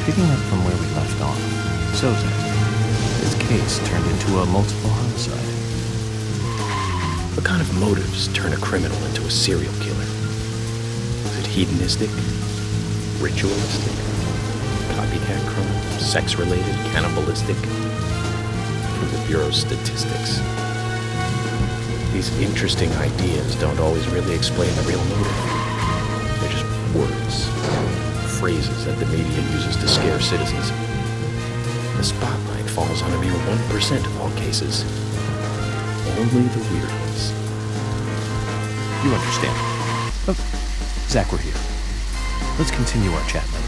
Picking up from where we left off, so Zach, this case turned into a multiple homicide. What kind of motives turn a criminal into a serial killer? Is it hedonistic? Ritualistic? Copycat criminal? Sex-related? Cannibalistic? From the Bureau's statistics. These interesting ideas don't always really explain the real motive. They're just words, phrases that the media uses to scare citizens. The spotlight falls on a mere 1% of all cases. Only the weird ones. You understand. Oh, Zach, we're here. Let's continue our chat later.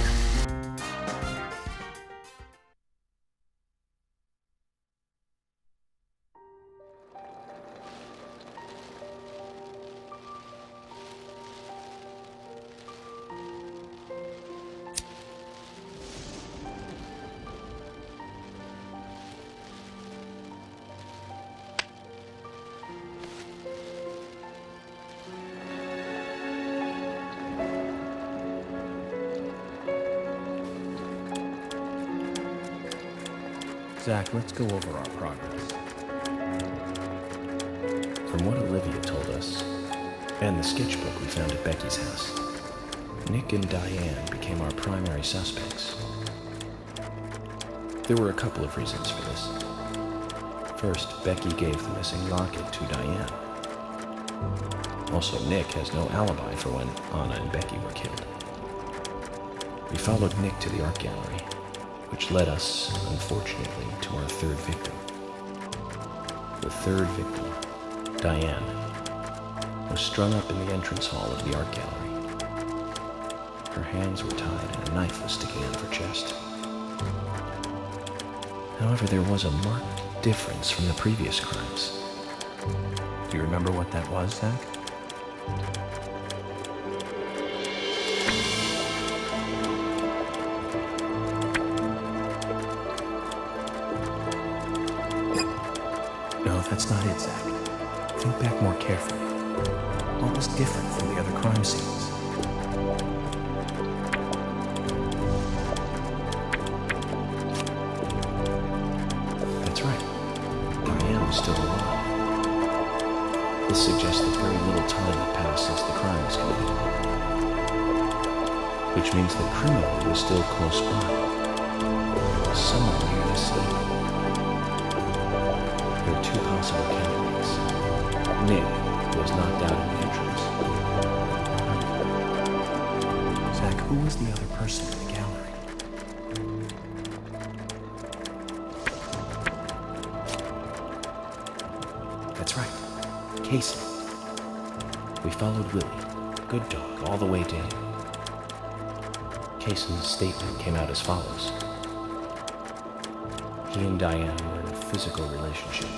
Zach, let's go over our progress. From what Olivia told us, and the sketchbook we found at Becky's house, Nick and Diane became our primary suspects. There were a couple of reasons for this. First, Becky gave the missing locket to Diane. Also, Nick has no alibi for when Anna and Becky were killed. We followed Nick to the art gallery, which led us, unfortunately, to our third victim. The third victim, Diane, was strung up in the entrance hall of the art gallery. Her hands were tied and a knife was sticking out of her chest. However, there was a marked difference from the previous crimes. Do you remember what that was, Zach? No, that's not it, Zach. Think back more carefully. What was different from the other crime scenes? That's right. Diane was still alive. This suggests that very little time had passed since the crime was committed. Which means the criminal was still close by. Somewhere near the scene. There are two possible candidates. Nick was knocked out in the entrance. Zach, who was the other person in the gallery? That's right. Casey. We followed Willie, good dog, all the way to him. Casey's statement came out as follows. He and Diane were in a physical relationship.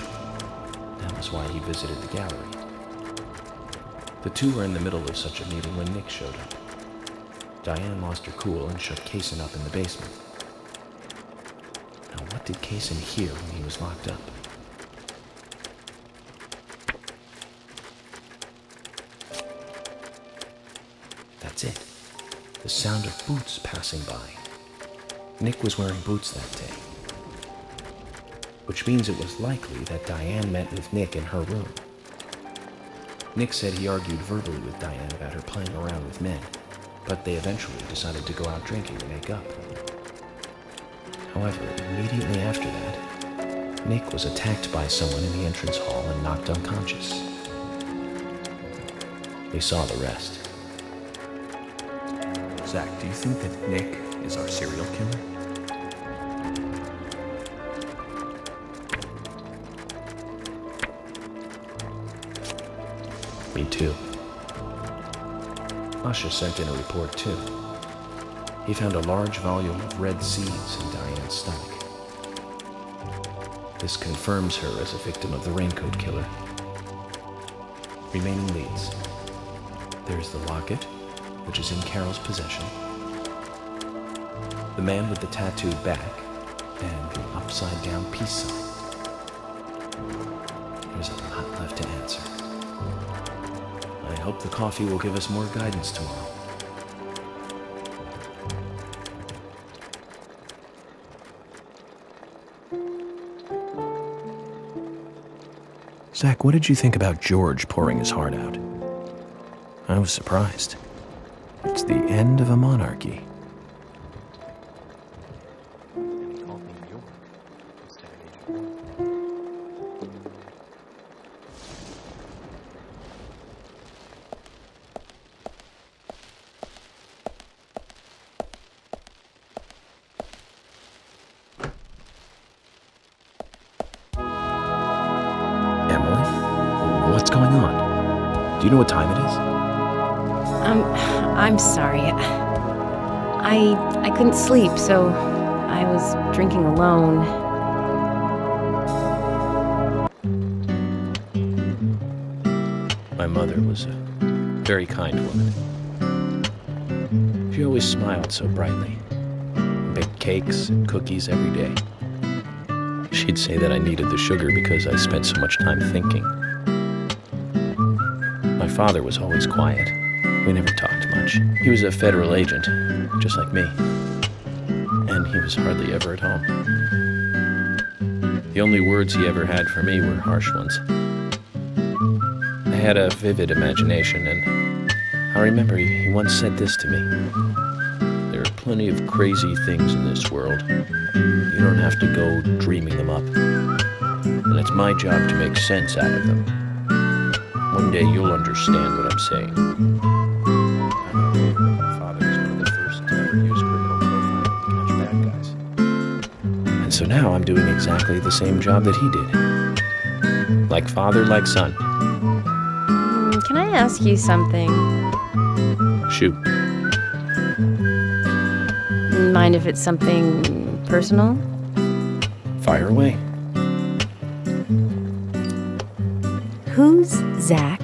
That was why he visited the gallery. The two were in the middle of such a meeting when Nick showed up. Diane lost her cool and shut Kaysen up in the basement. Now, what did Kaysen hear when he was locked up? That's it. The sound of boots passing by. Nick was wearing boots that day. Which means it was likely that Diane met with Nick in her room. Nick said he argued verbally with Diane about her playing around with men, but they eventually decided to go out drinking to make up. However, immediately after that, Nick was attacked by someone in the entrance hall and knocked unconscious. They saw the rest. Zach, do you think that Nick is our serial killer? Me too. Asha sent in a report too. He found a large volume of red seeds in Diane's stomach. This confirms her as a victim of the raincoat killer. Remaining leads. There's the locket, which is in Carol's possession. The man with the tattooed back, and the upside-down peace sign. There's a lot left to answer. I hope the coffee will give us more guidance tomorrow. Zach, what did you think about George pouring his heart out? I was surprised. It's the end of a monarchy. What's going on? Do you know what time it is? I'm sorry. I couldn't sleep, so I was drinking alone. My mother was a very kind woman. She always smiled so brightly. Baked cakes and cookies every day. She'd say that I needed the sugar because I spent so much time thinking. My father was always quiet. We never talked much. He was a federal agent, just like me. And he was hardly ever at home. The only words he ever had for me were harsh ones. I had a vivid imagination, and I remember he once said this to me. There are plenty of crazy things in this world. You don't have to go dreaming them up. And it's my job to make sense out of them. One day you'll understand what I'm saying. My father was one of the first to ever use criminal profiling to catch bad guys. And so now I'm doing exactly the same job that he did. Like father, like son. Can I ask you something? Shoot. Mind if it's something personal? Fire away. Who's Zach?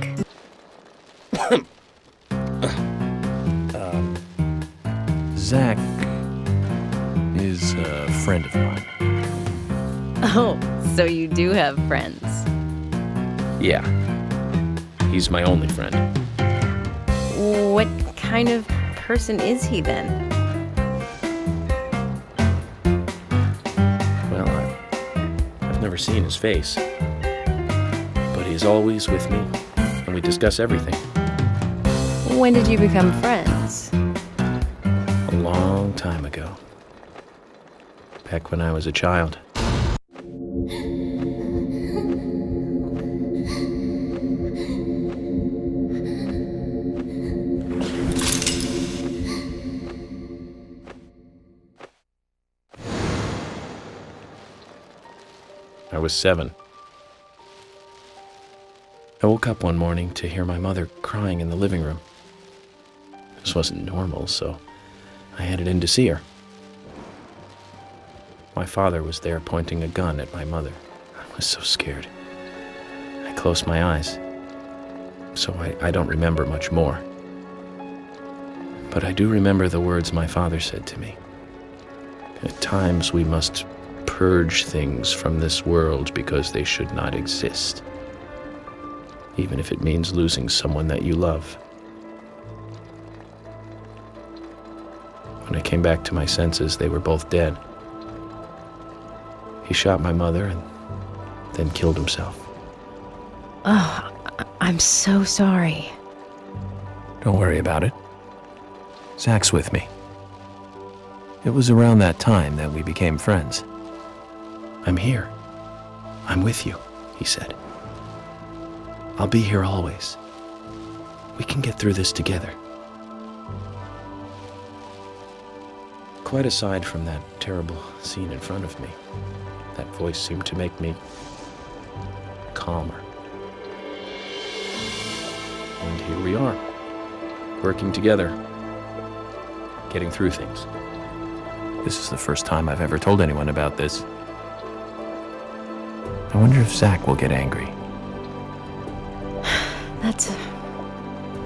Zach is a friend of mine. Oh, so you do have friends. Yeah. He's my only friend. What kind of person is he then? Well, I've never seen his face. But he's always with me, and we discuss everything. When did you become friends? A long time ago. Back when I was a child. I was 7. I woke up one morning to hear my mother crying in the living room. This wasn't normal, so I headed in to see her. My father was there pointing a gun at my mother. I was so scared. I closed my eyes, so I don't remember much more. But I do remember the words my father said to me. At times we must purge things from this world because they should not exist, even if it means losing someone that you love. When I came back to my senses, they were both dead. He shot my mother and then killed himself. Oh, I'm so sorry. Don't worry about it. Zach's with me. It was around that time that we became friends. I'm here. I'm with you, he said. I'll be here always. We can get through this together. Quite aside from that terrible scene in front of me, that voice seemed to make me calmer. And here we are, working together, getting through things. This is the first time I've ever told anyone about this. I wonder if Zach will get angry. That's a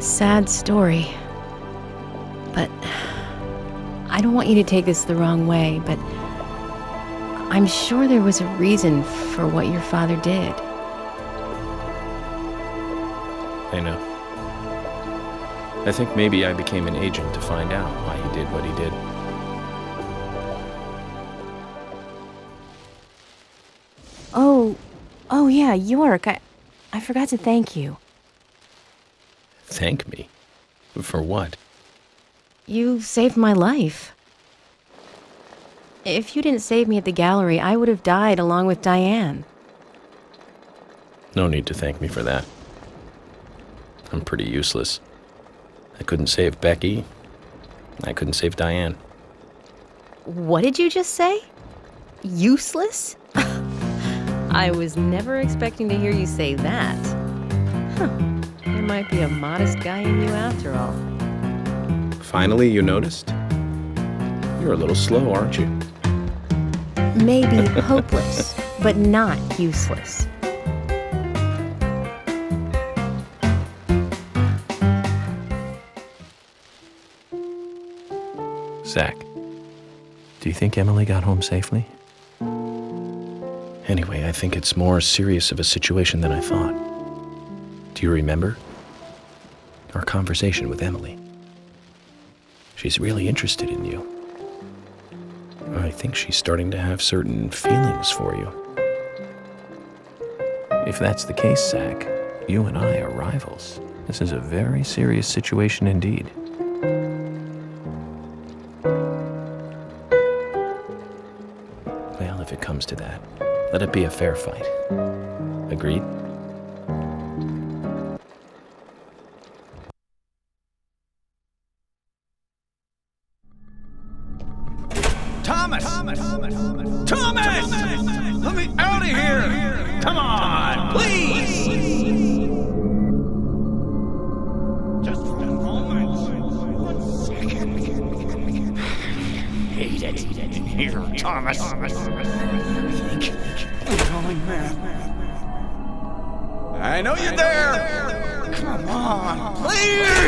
sad story. But I don't want you to take this the wrong way, but I'm sure there was a reason for what your father did. I know. I think maybe I became an agent to find out why he did what he did. Oh yeah, York. I forgot to thank you. Thank me? For what? You saved my life. If you didn't save me at the gallery, I would have died along with Diane. No need to thank me for that. I'm pretty useless. I couldn't save Becky. I couldn't save Diane. What did you just say? Useless? I was never expecting to hear you say that. Huh. There might be a modest guy in you after all. Finally, you noticed? You're a little slow, aren't you? Maybe hopeless, but not useless. Zach, do you think Emily got home safely? Anyway, I think it's more serious of a situation than I thought. Do you remember? Our conversation with Emily. She's really interested in you. I think she's starting to have certain feelings for you. If that's the case, Zach, you and I are rivals. This is a very serious situation indeed. Well, if it comes to that, let it be a fair fight. Agreed? Thomas! Let me out of here! Come on, please! Just a moment. 1 second. Hate it in here, Thomas. I think I'm going mad. I know you're there! Come on, please!